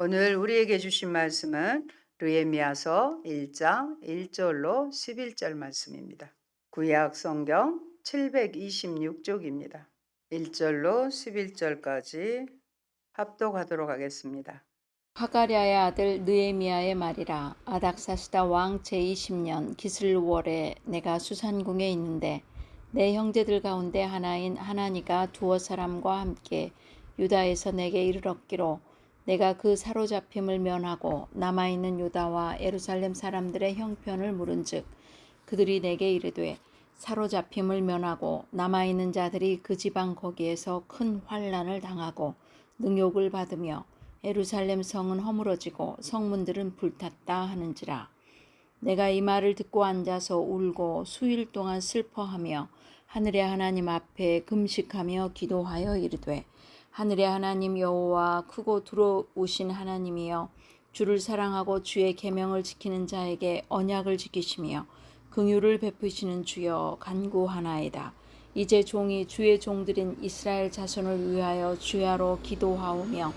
오늘 우리에게 주신 말씀은 느헤미야서 1장 1절로 11절 말씀입니다. 구약 성경 726쪽입니다. 1절로 11절까지 합독하도록 하겠습니다. 하가랴의 아들 느헤미야의 말이라. 아닥사스다 왕 제20년 기슬월에 내가 수산궁에 있는데 내 형제들 가운데 하나인 하나니가 두어 사람과 함께 유다에서 내게 이르렀기로 내가 그 사로잡힘을 면하고 남아있는 유다와 예루살렘 사람들의 형편을 물은즉 그들이 내게 이르되 사로잡힘을 면하고 남아있는 자들이 그 지방 거기에서 큰 환난을 당하고 능욕을 받으며 예루살렘 성은 허물어지고 성문들은 불탔다 하는지라. 내가 이 말을 듣고 앉아서 울고 수일 동안 슬퍼하며 하늘의 하나님 앞에 금식하며 기도하여 이르되 하늘의 하나님 여호와 크고 두려우신 하나님이여 주를 사랑하고 주의 계명을 지키는 자에게 언약을 지키시며 긍휼을 베푸시는 주여 간구하나이다. 이제 종이 주의 종들인 이스라엘 자손을 위하여 주야로 기도하오며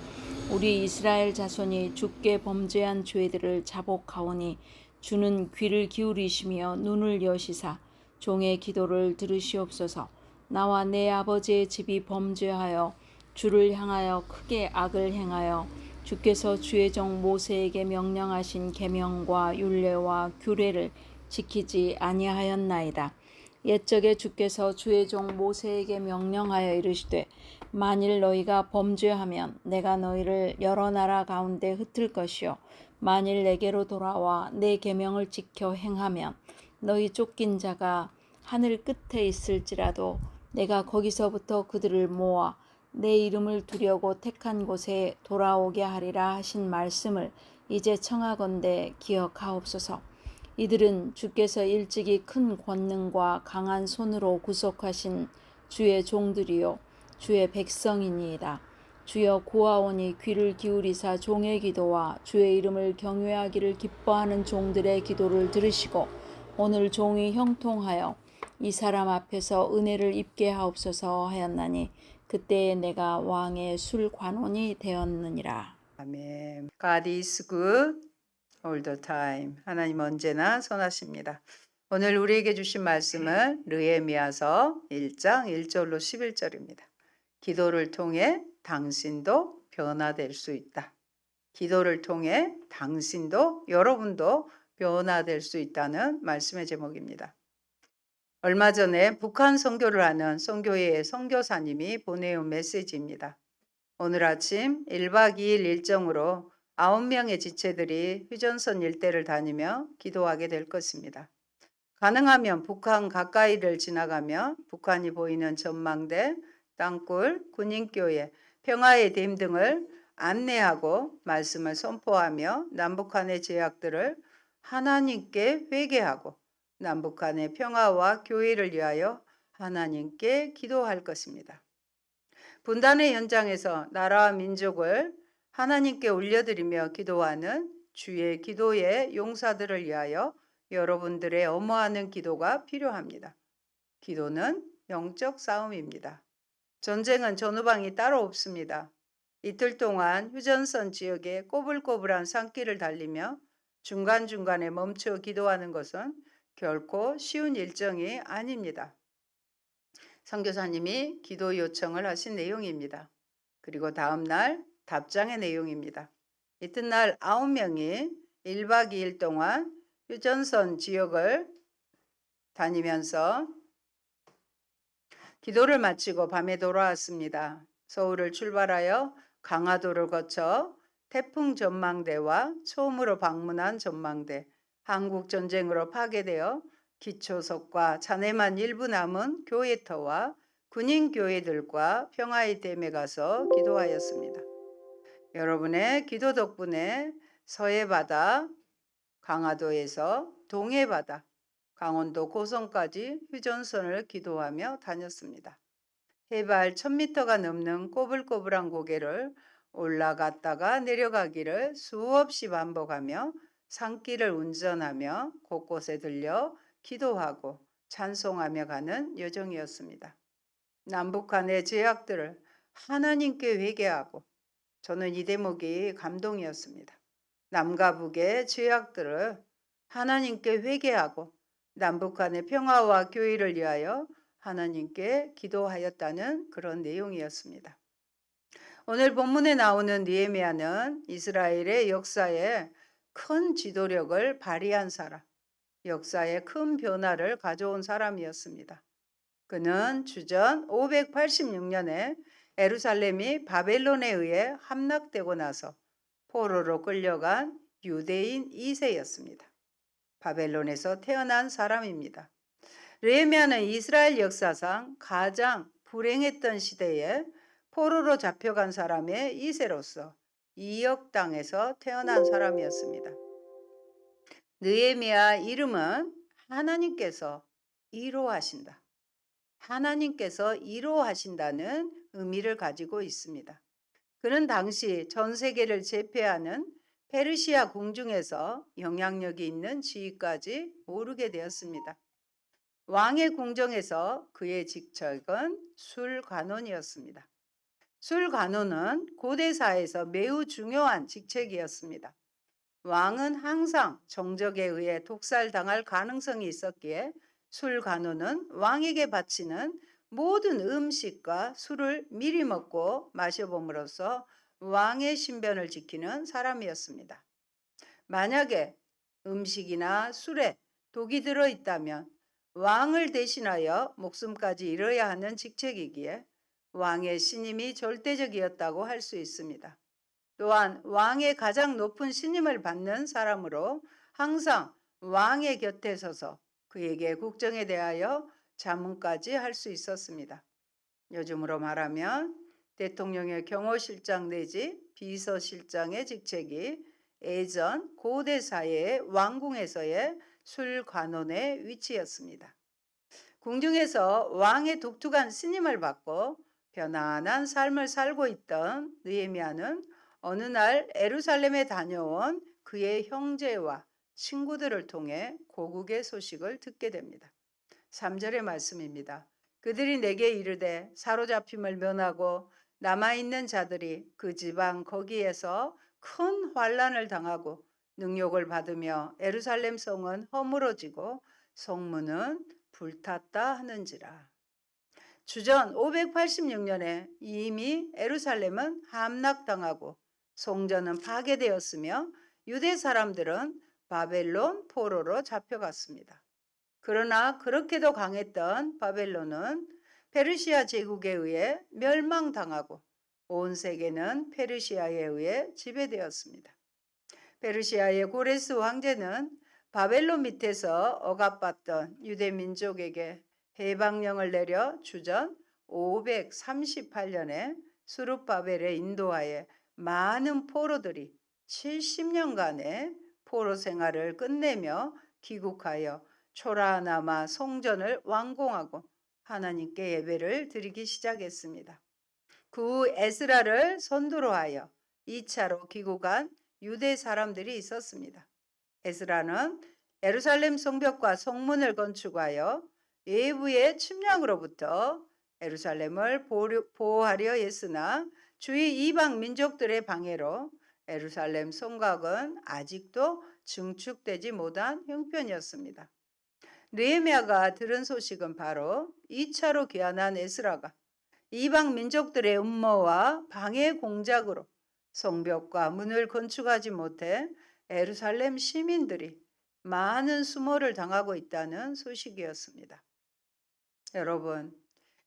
우리 이스라엘 자손이 주께 범죄한 죄들을 자복하오니 주는 귀를 기울이시며 눈을 여시사 종의 기도를 들으시옵소서. 나와 내 아버지의 집이 범죄하여 주를 향하여 크게 악을 행하여 주께서 주의 종 모세에게 명령하신 계명과 율례와 규례를 지키지 아니하였나이다. 옛적에 주께서 주의 종 모세에게 명령하여 이르시되 만일 너희가 범죄하면 내가 너희를 여러 나라 가운데 흩을 것이요 만일 내게로 돌아와 내 계명을 지켜 행하면 너희 쫓긴 자가 하늘 끝에 있을지라도 내가 거기서부터 그들을 모아 내 이름을 두려고 택한 곳에 돌아오게 하리라 하신 말씀을 이제 청하건대 기억하옵소서. 이들은 주께서 일찍이 큰 권능과 강한 손으로 구속하신 주의 종들이요 주의 백성이니이다. 주여 구하오니 귀를 기울이사 종의 기도와 주의 이름을 경외하기를 기뻐하는 종들의 기도를 들으시고 오늘 종이 형통하여 이 사람 앞에서 은혜를 입게 하옵소서 하였나니 그때에 내가 왕의 술관원이 되었느니라. 아멘. God is good all the time. 하나님 언제나 선하십니다. 오늘 우리에게 주신 말씀은 느헤미야서 1장 1절로 11절입니다. 기도를 통해 당신도 변화될 수 있다. 기도를 통해 당신도 여러분도 변화될 수 있다는 말씀의 제목입니다. 얼마 전에 북한 선교를 하는 선교회의 선교사님이 보내온 메시지입니다. 오늘 아침 1박 2일 일정으로 9명의 지체들이 휴전선 일대를 다니며 기도하게 될 것입니다. 가능하면 북한 가까이를 지나가며 북한이 보이는 전망대, 땅굴, 군인교회, 평화의 댐 등을 안내하고 말씀을 선포하며 남북한의 제약들을 하나님께 회개하고 남북한의 평화와 교회를 위하여 하나님께 기도할 것입니다. 분단의 현장에서 나라와 민족을 하나님께 올려드리며 기도하는 주의 기도의 용사들을 위하여 여러분들의 엄호하는 기도가 필요합니다. 기도는 영적 싸움입니다. 전쟁은 전후방이 따로 없습니다. 이틀 동안 휴전선 지역에 꼬불꼬불한 산길을 달리며 중간중간에 멈춰 기도하는 것은 결코 쉬운 일정이 아닙니다. 선교사님이 기도 요청을 하신 내용입니다. 그리고 다음 날 답장의 내용입니다. 이튿날 9명이 1박 2일 동안 휴전선 지역을 다니면서 기도를 마치고 밤에 돌아왔습니다. 서울을 출발하여 강화도를 거쳐 태풍 전망대와 처음으로 방문한 전망대, 한국 전쟁으로 파괴되어 기초석과 잔해만 일부 남은 교회터와 군인 교회들과 평화의 댐에 가서 기도하였습니다. 여러분의 기도 덕분에 서해바다, 강화도에서 동해바다, 강원도 고성까지 휴전선을 기도하며 다녔습니다. 해발 1000m가 넘는 꼬불꼬불한 고개를 올라갔다가 내려가기를 수없이 반복하며 산길을 운전하며 곳곳에 들려 기도하고 찬송하며 가는 여정이었습니다. 남북한의 제약들을 하나님께 회개하고 저는 이 대목이 감동이었습니다. 남과 북의 죄악들을 하나님께 회개하고 남북 간의 평화와 교회를 위하여 하나님께 기도하였다는 그런 내용이었습니다. 오늘 본문에 나오는 느헤미야는 이스라엘의 역사에 큰 지도력을 발휘한 사람, 역사에 큰 변화를 가져온 사람이었습니다. 그는 주전 586년에 예루살렘이 바벨론에 의해 함락되고 나서 포로로 끌려간 유대인 2세였습니다. 바벨론에서 태어난 사람입니다. 느헤미야는 이스라엘 역사상 가장 불행했던 시대에 포로로 잡혀간 사람의 2세로서 이역 땅에서 태어난 사람이었습니다. 느헤미야 이름은 하나님께서 이로하신다. 하나님께서 이로하신다는 의미를 가지고 있습니다. 그는 당시 전 세계를 제패하는 페르시아 궁중에서 영향력이 있는 지위까지 오르게 되었습니다. 왕의 궁정에서 그의 직책은 술관원이었습니다. 술관원은 고대사에서 매우 중요한 직책이었습니다. 왕은 항상 정적에 의해 독살당할 가능성이 있었기에 술관원은 왕에게 바치는 모든 음식과 술을 미리 먹고 마셔봄으로써 왕의 신변을 지키는 사람이었습니다. 만약에 음식이나 술에 독이 들어있다면 왕을 대신하여 목숨까지 잃어야 하는 직책이기에 왕의 신임이 절대적이었다고 할 수 있습니다. 또한 왕의 가장 높은 신임을 받는 사람으로 항상 왕의 곁에 서서 그에게 국정에 대하여 자문까지 할 수 있었습니다. 요즘으로 말하면 대통령의 경호실장 내지 비서실장의 직책이 예전 고대 사회의 왕궁에서의 술관원의 위치였습니다. 궁중에서 왕의 독특한 신임을 받고 편안한 삶을 살고 있던 느헤미야는 어느 날 예루살렘에 다녀온 그의 형제와 친구들을 통해 고국의 소식을 듣게 됩니다. 3절의 말씀입니다. 그들이 내게 이르되 사로잡힘을 면하고 남아있는 자들이 그 지방 거기에서 큰 환난을 당하고 능욕을 받으며 예루살렘 성은 허물어지고 성문은 불탔다 하는지라. 주전 586년에 이미 예루살렘은 함락당하고 성전은 파괴되었으며 유대 사람들은 바벨론 포로로 잡혀갔습니다. 그러나 그렇게도 강했던 바벨론은 페르시아 제국에 의해 멸망당하고 온 세계는 페르시아에 의해 지배되었습니다. 페르시아의 고레스 황제는 바벨론 밑에서 억압받던 유대 민족에게 해방령을 내려 주전 538년에 수룹바벨의 인도하에 많은 포로들이 70년간의 포로 생활을 끝내며 귀국하여 초라하나마 성전을 완공하고 하나님께 예배를 드리기 시작했습니다. 그 후 에스라를 선두로 하여 2차로 귀국한 유대 사람들이 있었습니다. 에스라는 예루살렘 성벽과 성문을 건축하여 외부의 침략으로부터 예루살렘을 보호하려 했으나 주위 이방 민족들의 방해로 예루살렘 성곽은 아직도 증축되지 못한 형편이었습니다. 느헤미야가 들은 소식은 바로 2차로 귀환한 에스라가 이방 민족들의 음모와 방해 공작으로 성벽과 문을 건축하지 못해 예루살렘 시민들이 많은 수모를 당하고 있다는 소식이었습니다. 여러분,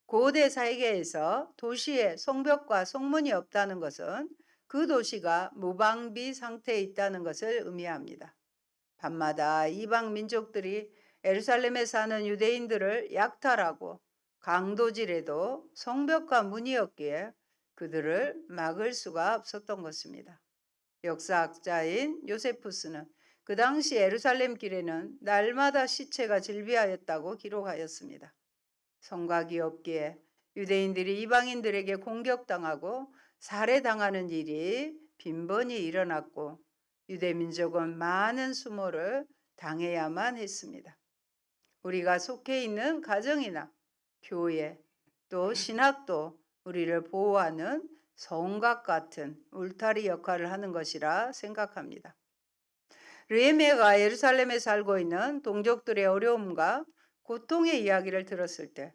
고대 세계에서 도시에 성벽과 성문이 없다는 것은 그 도시가 무방비 상태에 있다는 것을 의미합니다. 밤마다 이방 민족들이 예루살렘에 사는 유대인들을 약탈하고 강도질해도 성벽과 문이 없기에 그들을 막을 수가 없었던 것입니다. 역사학자인 요세푸스는 그 당시 예루살렘 길에는 날마다 시체가 질비하였다고 기록하였습니다. 성곽이 없기에 유대인들이 이방인들에게 공격당하고 살해당하는 일이 빈번히 일어났고 유대 민족은 많은 수모를 당해야만 했습니다. 우리가 속해 있는 가정이나 교회 또 신학도 우리를 보호하는 성곽 같은 울타리 역할을 하는 것이라 생각합니다. 느헤미야가 예루살렘에 살고 있는 동족들의 어려움과 고통의 이야기를 들었을 때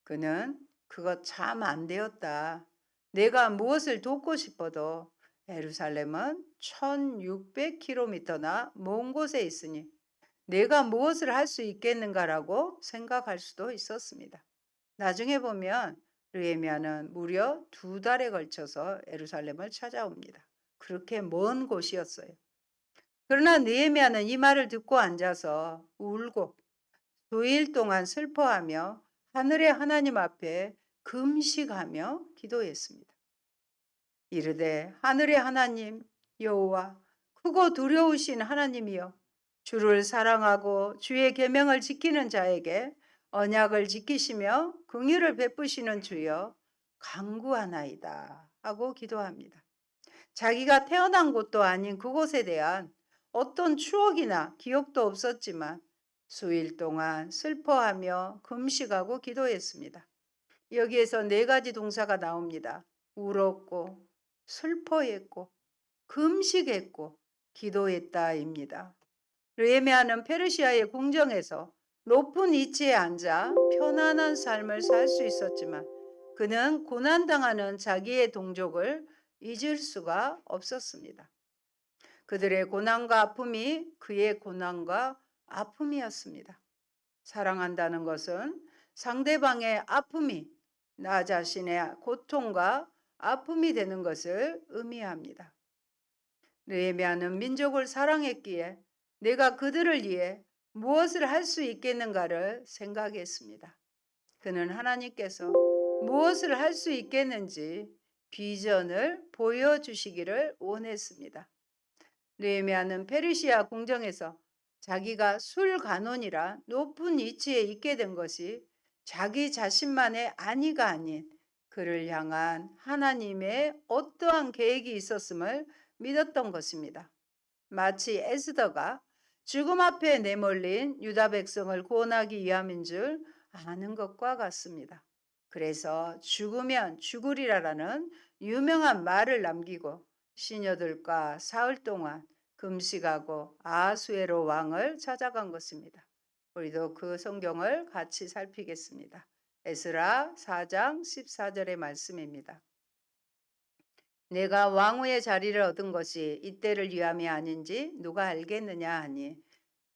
그는 그것 참 안 되었다. 내가 무엇을 돕고 싶어도 예루살렘은 1600km나 먼 곳에 있으니 내가 무엇을 할 수 있겠는가라고 생각할 수도 있었습니다. 나중에 보면 느헤미야는 무려 2달에 걸쳐서 예루살렘을 찾아옵니다. 그렇게 먼 곳이었어요. 그러나 느헤미야는 이 말을 듣고 앉아서 울고 수일 동안 슬퍼하며 하늘의 하나님 앞에 금식하며 기도했습니다. 이르되 하늘의 하나님 여호와 크고 두려우신 하나님이여 주를 사랑하고 주의 계명을 지키는 자에게 언약을 지키시며 긍휼을 베푸시는 주여 간구하나이다 하고 기도합니다. 자기가 태어난 곳도 아닌 그곳에 대한 어떤 추억이나 기억도 없었지만 수일 동안 슬퍼하며 금식하고 기도했습니다. 여기에서 4가지 동사가 나옵니다. 울었고 슬퍼했고 금식했고 기도했다입니다. 느헤미야는 페르시아의 궁정에서 높은 위치에 앉아 편안한 삶을 살 수 있었지만 그는 고난당하는 자기의 동족을 잊을 수가 없었습니다. 그들의 고난과 아픔이 그의 고난과 아픔이었습니다. 사랑한다는 것은 상대방의 아픔이 나 자신의 고통과 아픔이 되는 것을 의미합니다. 느헤미야는 민족을 사랑했기에 내가 그들을 위해 무엇을 할 수 있겠는가를 생각했습니다. 그는 하나님께서 무엇을 할 수 있겠는지 비전을 보여주시기를 원했습니다. 느헤미야는 페르시아 궁정에서 자기가 술관원이라 높은 위치에 있게 된 것이 자기 자신만의 안위가 아닌 그를 향한 하나님의 어떠한 계획이 있었음을 믿었던 것입니다. 마치 에스더가 죽음 앞에 내몰린 유다 백성을 구원하기 위함인 줄 아는 것과 같습니다. 그래서 죽으면 죽으리라라는 유명한 말을 남기고 시녀들과 사흘 동안 금식하고 아하수에로 왕을 찾아간 것입니다. 우리도 그 성경을 같이 살피겠습니다. 에스라 4장 14절의 말씀입니다. 내가 왕후의 자리를 얻은 것이 이때를 위함이 아닌지 누가 알겠느냐 하니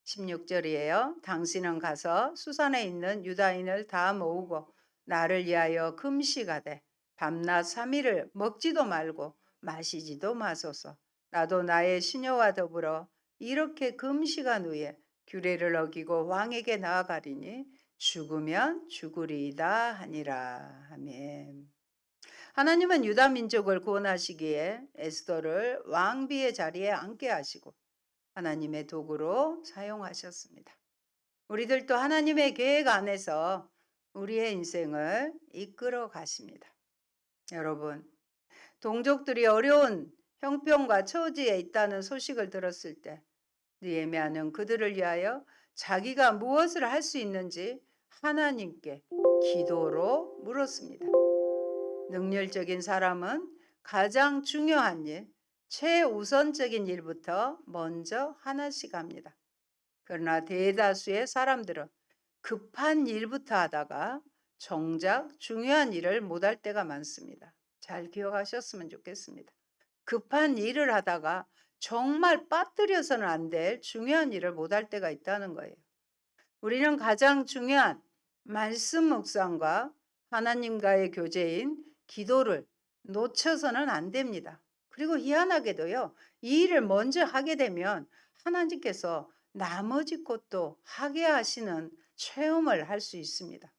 16절이에요. 당신은 가서 수산에 있는 유다인을 다 모으고 나를 위하여 금식하되 밤낮 3일을 먹지도 말고 마시지도 마소서. 나도 나의 시녀와 더불어 이렇게 금식한 후에 규례를 어기고 왕에게 나아가리니 죽으면 죽으리이다 하니라. 아멘. 하나님은 유다 민족을 구원하시기에 에스더를 왕비의 자리에 앉게 하시고 하나님의 도구로 사용하셨습니다. 우리들도 하나님의 계획 안에서 우리의 인생을 이끌어 가십니다. 여러분, 동족들이 어려운 형편과 처지에 있다는 소식을 들었을 때 느헤미야는 그들을 위하여 자기가 무엇을 할 수 있는지 하나님께 기도로 물었습니다. 능률적인 사람은 가장 중요한 일, 최우선적인 일부터 먼저 하나씩 합니다. 그러나 대다수의 사람들은 급한 일부터 하다가 정작 중요한 일을 못할 때가 많습니다. 잘 기억하셨으면 좋겠습니다. 급한 일을 하다가 정말 빠뜨려서는 안 될 중요한 일을 못할 때가 있다는 거예요. 우리는 가장 중요한 말씀 묵상과 하나님과의 교제인 기도를 놓쳐서는 안 됩니다. 그리고 희한하게도요, 이 일을 먼저 하게 되면 하나님께서 나머지 것도 하게 하시는 체험을 할 수 있습니다.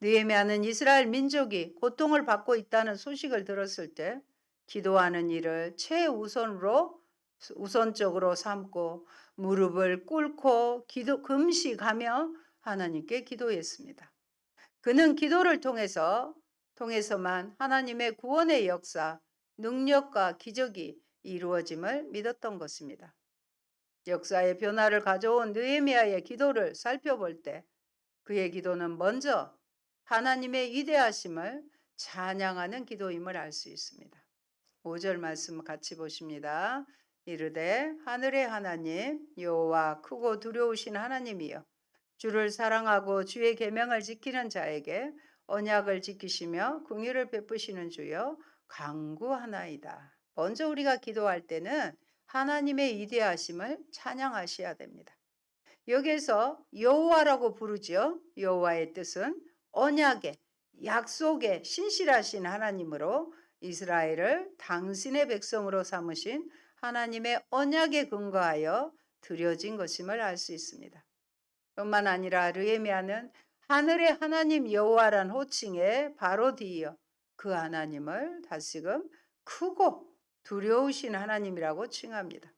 느헤미야는 이스라엘 민족이 고통을 받고 있다는 소식을 들었을 때 기도하는 일을 우선적으로 삼고 무릎을 꿇고 금식하며 하나님께 기도했습니다. 그는 기도를 통해서만 하나님의 구원의 역사, 능력과 기적이 이루어짐을 믿었던 것입니다. 역사의 변화를 가져온 느헤미야의 기도를 살펴볼 때 그의 기도는 먼저 하나님의 위대하심을 찬양하는 기도임을 알 수 있습니다. 5절 말씀 같이 보십니다. 이르되 하늘의 하나님 여호와 크고 두려우신 하나님이여 주를 사랑하고 주의 계명을 지키는 자에게 언약을 지키시며 긍휼을 베푸시는 주여 간구하나이다. 먼저 우리가 기도할 때는 하나님의 위대하심을 찬양하셔야 됩니다. 여기에서 여호와라고 부르죠. 여호와의 뜻은 언약의 약속의 신실하신 하나님으로 이스라엘을 당신의 백성으로 삼으신 하나님의 언약에 근거하여 드려진 것임을 알 수 있습니다. 뿐만 아니라 르헤미야는 하늘의 하나님 여호와란 호칭에 바로 뒤이어 그 하나님을 다시금 크고 두려우신 하나님이라고 칭합니다.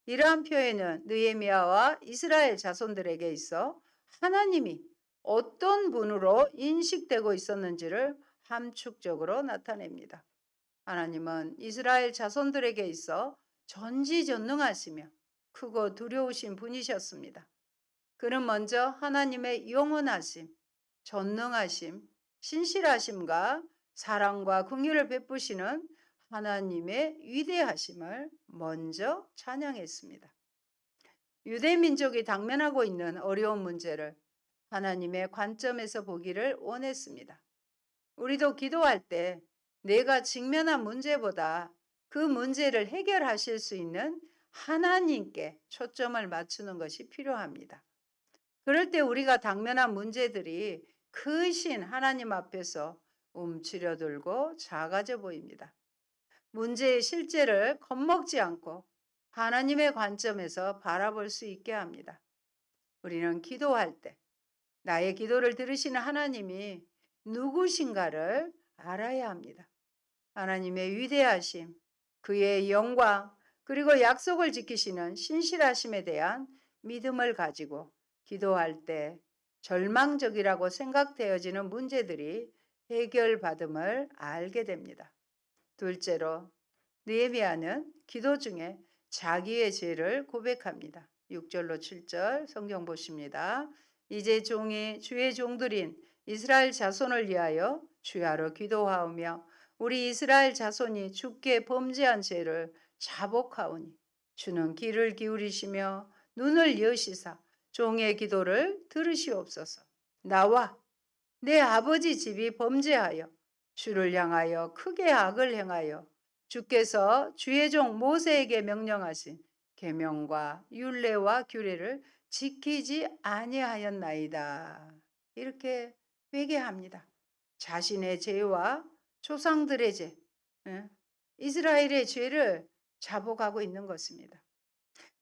이러한 표현은 느헤미야와 이스라엘 자손들에게 있어 하나님이 어떤 분으로 인식되고 있었는지를 함축적으로 나타냅니다. 하나님은 이스라엘 자손들에게 있어 전지전능하시며 크고 두려우신 분이셨습니다. 그는 먼저 하나님의 영원하심, 전능하심, 신실하심과 사랑과 긍휼을 베푸시는 하나님의 위대하심을 먼저 찬양했습니다. 유대 민족이 당면하고 있는 어려운 문제를 하나님의 관점에서 보기를 원했습니다. 우리도 기도할 때 내가 직면한 문제보다 그 문제를 해결하실 수 있는 하나님께 초점을 맞추는 것이 필요합니다. 그럴 때 우리가 당면한 문제들이 크신 하나님 앞에서 움츠려들고 작아져 보입니다. 문제의 실제를 겁먹지 않고 하나님의 관점에서 바라볼 수 있게 합니다. 우리는 기도할 때 나의 기도를 들으시는 하나님이 누구신가를 알아야 합니다. 하나님의 위대하심, 그의 영광, 그리고 약속을 지키시는 신실하심에 대한 믿음을 가지고 기도할 때 절망적이라고 생각되어지는 문제들이 해결받음을 알게 됩니다. 둘째로 느헤미야는 기도 중에 자기의 죄를 고백합니다. 6절로 7절 성경 보십니다. 이제 종이 주의 종들인 이스라엘 자손을 위하여 주야로 기도하오며 우리 이스라엘 자손이 주께 범죄한 죄를 자복하오니 주는 귀를 기울이시며 눈을 여시사 종의 기도를 들으시옵소서. 나와 내 아버지 집이 범죄하여 주를 향하여 크게 악을 행하여 주께서 주의 종 모세에게 명령하신 계명과 율례와 규례를 지키지 아니하였나이다. 이렇게 회개합니다. 자신의 죄와 조상들의 죄, 이스라엘의 죄를 자복하고 있는 것입니다.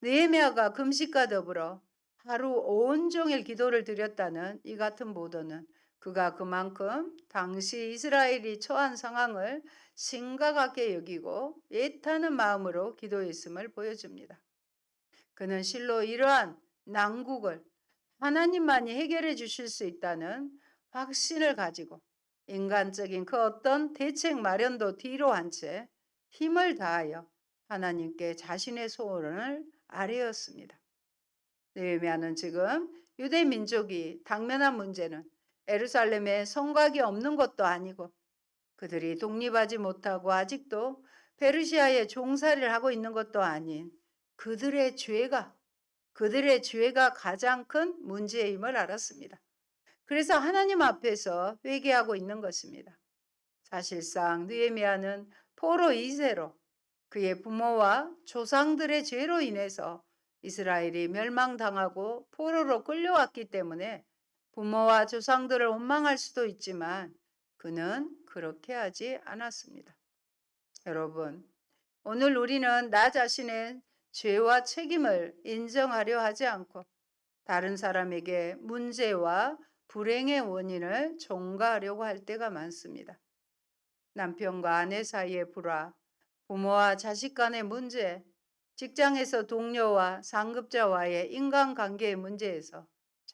느헤미야가 금식과 더불어 하루 온종일 기도를 드렸다는 이 같은 보도는 그가 그만큼 당시 이스라엘이 처한 상황을 심각하게 여기고 애타는 마음으로 기도했음을 보여줍니다. 그는 실로 이러한 난국을 하나님만이 해결해 주실 수 있다는 확신을 가지고 인간적인 그 어떤 대책 마련도 뒤로 한 채 힘을 다하여 하나님께 자신의 소원을 아뢰었습니다. 느헤미야는 지금 유대 민족이 당면한 문제는 예루살렘에 성곽이 없는 것도 아니고 그들이 독립하지 못하고 아직도 페르시아의 종살이를 하고 있는 것도 아닌 그들의 죄가 가장 큰 문제임을 알았습니다. 그래서 하나님 앞에서 회개하고 있는 것입니다. 사실상 느헤미야는 포로 2세로 그의 부모와 조상들의 죄로 인해서 이스라엘이 멸망당하고 포로로 끌려왔기 때문에 부모와 조상들을 원망할 수도 있지만 그는 그렇게 하지 않았습니다. 여러분, 오늘 우리는 나 자신의 죄와 책임을 인정하려 하지 않고 다른 사람에게 문제와 불행의 원인을 전가하려고 할 때가 많습니다. 남편과 아내 사이의 불화, 부모와 자식 간의 문제, 직장에서 동료와 상급자와의 인간관계의 문제에서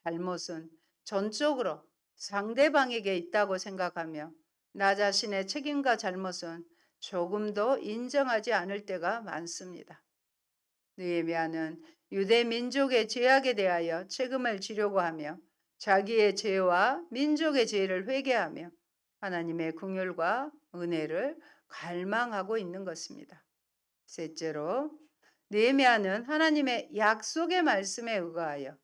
잘못은 전적으로 상대방에게 있다고 생각하며 나 자신의 책임과 잘못은 조금도 인정하지 않을 때가 많습니다. 느헤미야는 유대 민족의 죄악에 대하여 책임을 지려고 하며 자기의 죄와 민족의 죄를 회개하며 하나님의 긍휼과 은혜를 갈망하고 있는 것입니다. 셋째로 느헤미야는 하나님의 약속의 말씀에 의거하여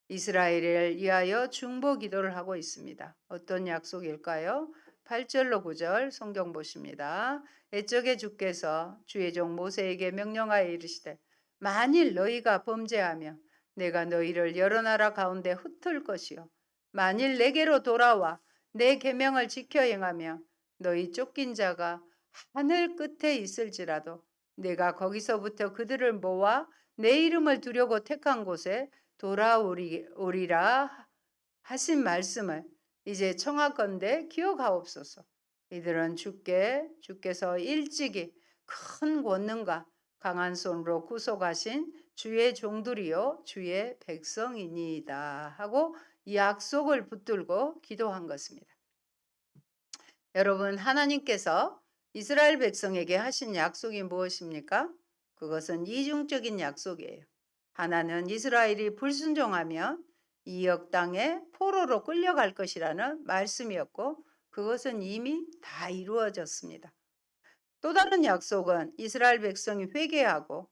이스라엘을 위하여 중보 기도를 하고 있습니다. 어떤 약속일까요? 8절로 9절 성경 보십니다. 애적에 주께서 주의 종 모세에게 명령하여 이르시되 만일 너희가 범죄하며 내가 너희를 여러 나라 가운데 흩을 것이요 만일 내게로 돌아와 내 계명을 지켜 행하며 너희 쫓긴 자가 하늘 끝에 있을지라도 내가 거기서부터 그들을 모아 내 이름을 두려고 택한 곳에 돌아오리라 하신 말씀을 이제 청하건대 기억하옵소서. 이들은 주께서 일찍이 큰 권능과 강한 손으로 구속하신 주의 종들이요 주의 백성이니이다 하고 약속을 붙들고 기도한 것입니다. 여러분, 하나님께서 이스라엘 백성에게 하신 약속이 무엇입니까? 그것은 이중적인 약속이에요. 하나는 이스라엘이 불순종하면 이역 땅에 포로로 끌려갈 것이라는 말씀이었고 그것은 이미 다 이루어졌습니다. 또 다른 약속은 이스라엘 백성이 회개하고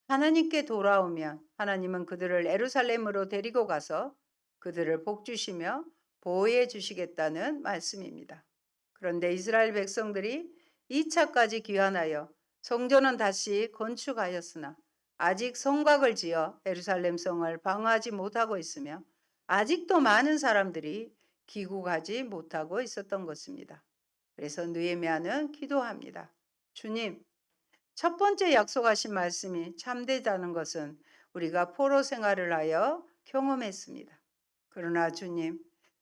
하나님께 돌아오면 하나님은 그들을 예루살렘으로 데리고 가서 그들을 복주시며 보호해 주시겠다는 말씀입니다. 그런데 이스라엘 백성들이 2차까지 귀환하여 성전은 다시 건축하였으나 아직 성곽을 지어 예루살렘 성을 방어하지 못하고 있으며 아직도 많은 사람들이 귀국하지 못하고 있었던 것입니다. 그래서 느헤미야는 기도합니다. 주님, 첫 번째 약속하신 말씀이 참되다는 것은 우리가 포로 생활을 하여 경험했습니다. 그러나 주님,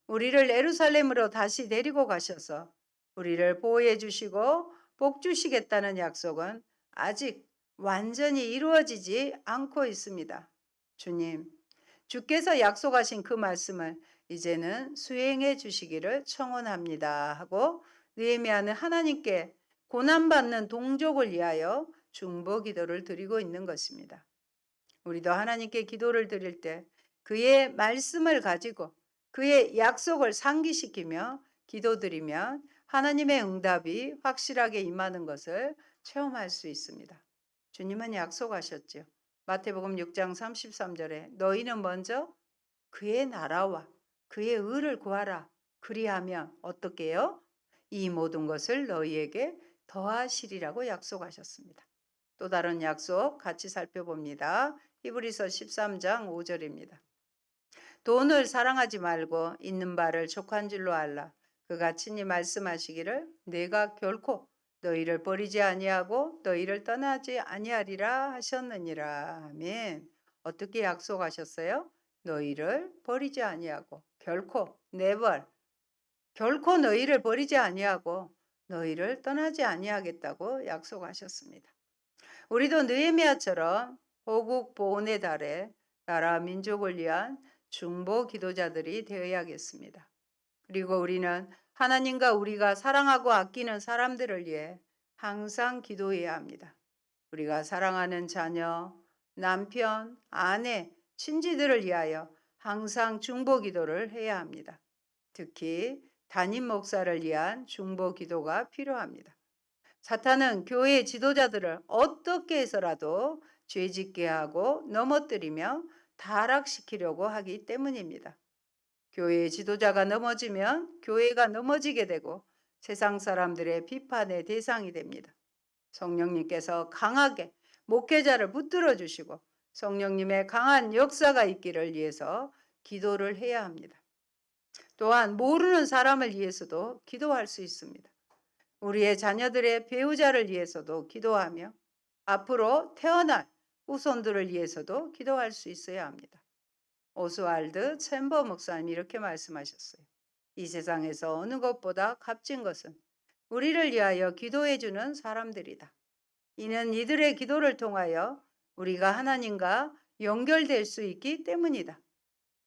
우리를 예루살렘으로 다시 데리고 가셔서 우리를 보호해 주시고 복 주시겠다는 약속은 아직 완전히 이루어지지 않고 있습니다. 주님, 주께서 약속하신 그 말씀을 이제는 수행해 주시기를 청원합니다 하고 느헤미야는 하나님께 고난받는 동족을 위하여 중보 기도를 드리고 있는 것입니다. 우리도 하나님께 기도를 드릴 때 그의 말씀을 가지고 그의 약속을 상기시키며 기도드리면 하나님의 응답이 확실하게 임하는 것을 체험할 수 있습니다. 주님은 약속하셨죠. 마태복음 6장 33절에 너희는 먼저 그의 나라와 그의 의를 구하라. 그리하면 어떻게 해요? 이 모든 것을 너희에게 더하시리라고 약속하셨습니다. 또 다른 약속 같이 살펴봅니다. 히브리서 13장 5절입니다. 돈을 사랑하지 말고 있는 바를 족한 줄로 알라. 그가 친히 말씀하시기를 내가 결코 너희를 버리지 아니하고 너희를 떠나지 아니하리라 하셨느니라. 아멘. 어떻게 약속하셨어요? 너희를 버리지 아니하고 결코 never 결코 너희를 버리지 아니하고 너희를 떠나지 아니하겠다고 약속하셨습니다. 우리도 느헤미야처럼 호국 보훈의 달에 나라 민족을 위한 중보 기도자들이 되어야겠습니다. 그리고 우리는 하나님과 우리가 사랑하고 아끼는 사람들을 위해 항상 기도해야 합니다. 우리가 사랑하는 자녀, 남편, 아내, 친지들을 위하여 항상 중보 기도를 해야 합니다. 특히 담임 목사를 위한 중보 기도가 필요합니다. 사탄은 교회 지도자들을 어떻게 해서라도 죄짓게 하고 넘어뜨리며 타락시키려고 하기 때문입니다. 교회의 지도자가 넘어지면 교회가 넘어지게 되고 세상 사람들의 비판의 대상이 됩니다. 성령님께서 강하게 목회자를 붙들어 주시고 성령님의 강한 역사가 있기를 위해서 기도를 해야 합니다. 또한 모르는 사람을 위해서도 기도할 수 있습니다. 우리의 자녀들의 배우자를 위해서도 기도하며 앞으로 태어날 후손들을 위해서도 기도할 수 있어야 합니다. 오스왈드 챔버 목사님이 이렇게 말씀하셨어요. 이 세상에서 어느 것보다 값진 것은 우리를 위하여 기도해주는 사람들이다. 이는 이들의 기도를 통하여 우리가 하나님과 연결될 수 있기 때문이다.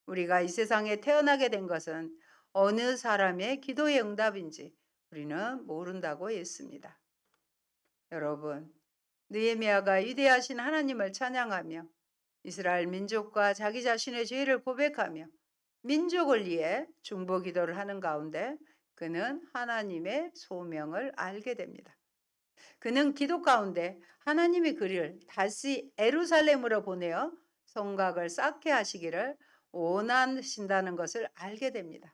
우리가 이 세상에 태어나게 된 것은 어느 사람의 기도의 응답인지 우리는 모른다고 했습니다. 여러분, 느헤미야가 위대하신 하나님을 찬양하며 이스라엘 민족과 자기 자신의 죄를 고백하며 민족을 위해 중보 기도를 하는 가운데 그는 하나님의 소명을 알게 됩니다. 그는 기도 가운데 하나님이 그를 다시 에루살렘으로 보내어 성곽을 쌓게 하시기를 원하신다는 것을 알게 됩니다.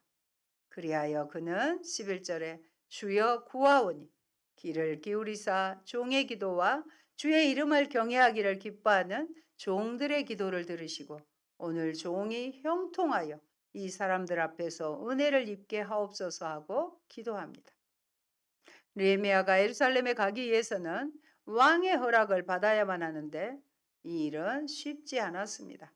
그리하여 그는 11절에 주여 구하오니 귀를 기울이사 종의 기도와 주의 이름을 경외하기를 기뻐하는 종들의 기도를 들으시고 오늘 종이 형통하여 이 사람들 앞에서 은혜를 입게 하옵소서 하고 기도합니다. 느헤미야가 예루살렘에 가기 위해서는 왕의 허락을 받아야만 하는데 이 일은 쉽지 않았습니다.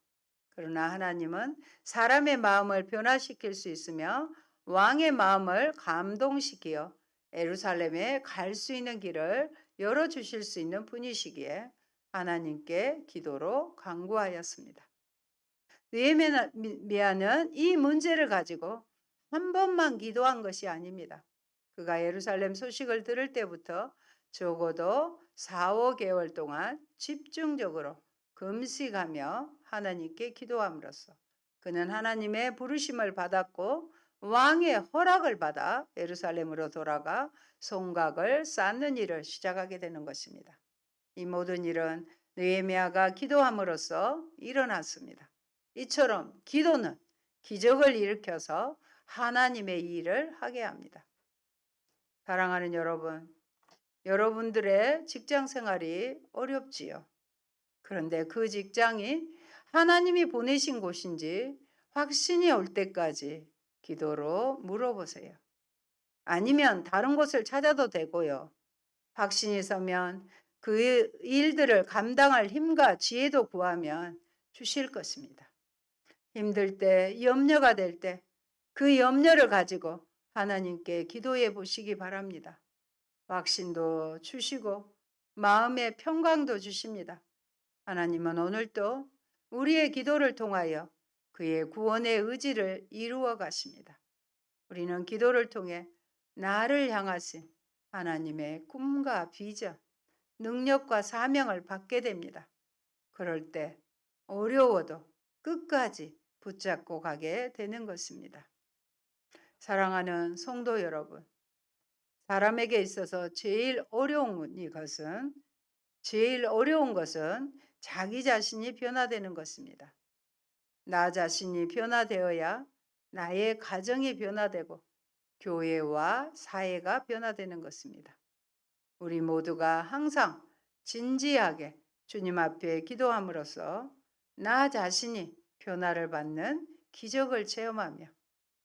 그러나 하나님은 사람의 마음을 변화시킬 수 있으며 왕의 마음을 감동시키어 예루살렘에 갈 수 있는 길을 열어주실 수 있는 분이시기에 하나님께 기도로 간구하였습니다. 느헤미야는 이 문제를 가지고 한 번만 기도한 것이 아닙니다. 그가 예루살렘 소식을 들을 때부터 적어도 4, 5개월 동안 집중적으로 금식하며 하나님께 기도함으로써 그는 하나님의 부르심을 받았고 왕의 허락을 받아 예루살렘으로 돌아가 성곽을 쌓는 일을 시작하게 되는 것입니다. 이 모든 일은 느헤미야가 기도함으로써 일어났습니다. 이처럼 기도는 기적을 일으켜서 하나님의 일을 하게 합니다. 사랑하는 여러분, 여러분들의 직장 생활이 어렵지요. 그런데 그 직장이 하나님이 보내신 곳인지 확신이 올 때까지 기도로 물어보세요. 아니면 다른 곳을 찾아도 되고요. 확신이 서면 그 일들을 감당할 힘과 지혜도 구하면 주실 것입니다. 힘들 때, 염려가 될 때 그 염려를 가지고 하나님께 기도해 보시기 바랍니다. 확신도 주시고 마음의 평강도 주십니다. 하나님은 오늘도 우리의 기도를 통하여 그의 구원의 의지를 이루어 가십니다. 우리는 기도를 통해 나를 향하신 하나님의 꿈과 비전, 능력과 사명을 받게 됩니다. 그럴 때 어려워도 끝까지 붙잡고 가게 되는 것입니다. 사랑하는 성도 여러분, 사람에게 있어서 제일 어려운 것은 자기 자신이 변화되는 것입니다. 나 자신이 변화되어야 나의 가정이 변화되고 교회와 사회가 변화되는 것입니다. 우리 모두가 항상 진지하게 주님 앞에 기도함으로써 나 자신이 변화를 받는 기적을 체험하며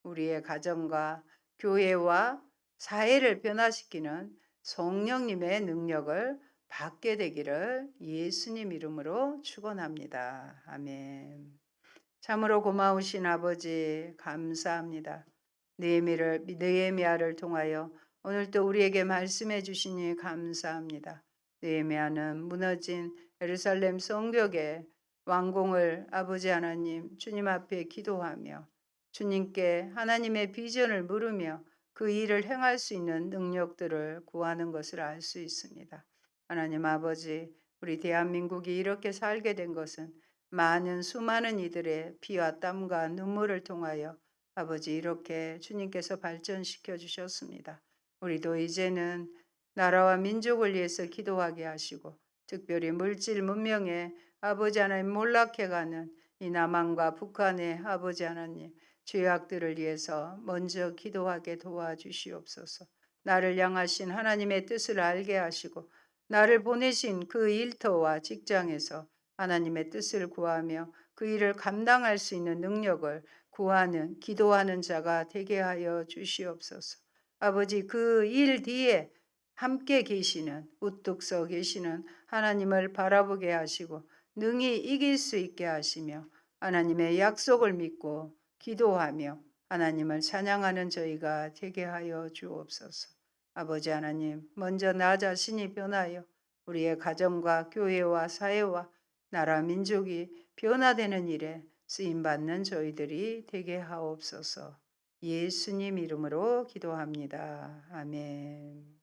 우리의 가정과 교회와 사회를 변화시키는 성령님의 능력을 받게 되기를 예수님 이름으로 축원합니다. 아멘. 참으로 고마우신 아버지 감사합니다. 느헤미야를 통하여 오늘도 우리에게 말씀해 주시니 감사합니다. 느헤미야는 무너진 예루살렘 성벽의 완공을 아버지 하나님 주님 앞에 기도하며 주님께 하나님의 비전을 물으며 그 일을 행할 수 있는 능력들을 구하는 것을 알 수 있습니다. 하나님 아버지, 우리 대한민국이 이렇게 살게 된 것은 수많은 이들의 피와 땀과 눈물을 통하여 아버지 이렇게 주님께서 발전시켜 주셨습니다. 우리도 이제는 나라와 민족을 위해서 기도하게 하시고 특별히 물질 문명에 아버지 하나님 몰락해가는 이 남한과 북한의 아버지 하나님 죄악들을 위해서 먼저 기도하게 도와주시옵소서. 나를 향하신 하나님의 뜻을 알게 하시고 나를 보내신 그 일터와 직장에서 하나님의 뜻을 구하며 그 일을 감당할 수 있는 능력을 구하는 기도하는 자가 되게 하여 주시옵소서. 아버지 그 일 뒤에 함께 계시는 우뚝 서 계시는 하나님을 바라보게 하시고 능히 이길 수 있게 하시며 하나님의 약속을 믿고 기도하며 하나님을 찬양하는 저희가 되게 하여 주옵소서. 아버지 하나님, 먼저 나 자신이 변하여 우리의 가정과 교회와 사회와 나라 민족이 변화되는 일에 쓰임받는 저희들이 되게 하옵소서. 예수님 이름으로 기도합니다. 아멘.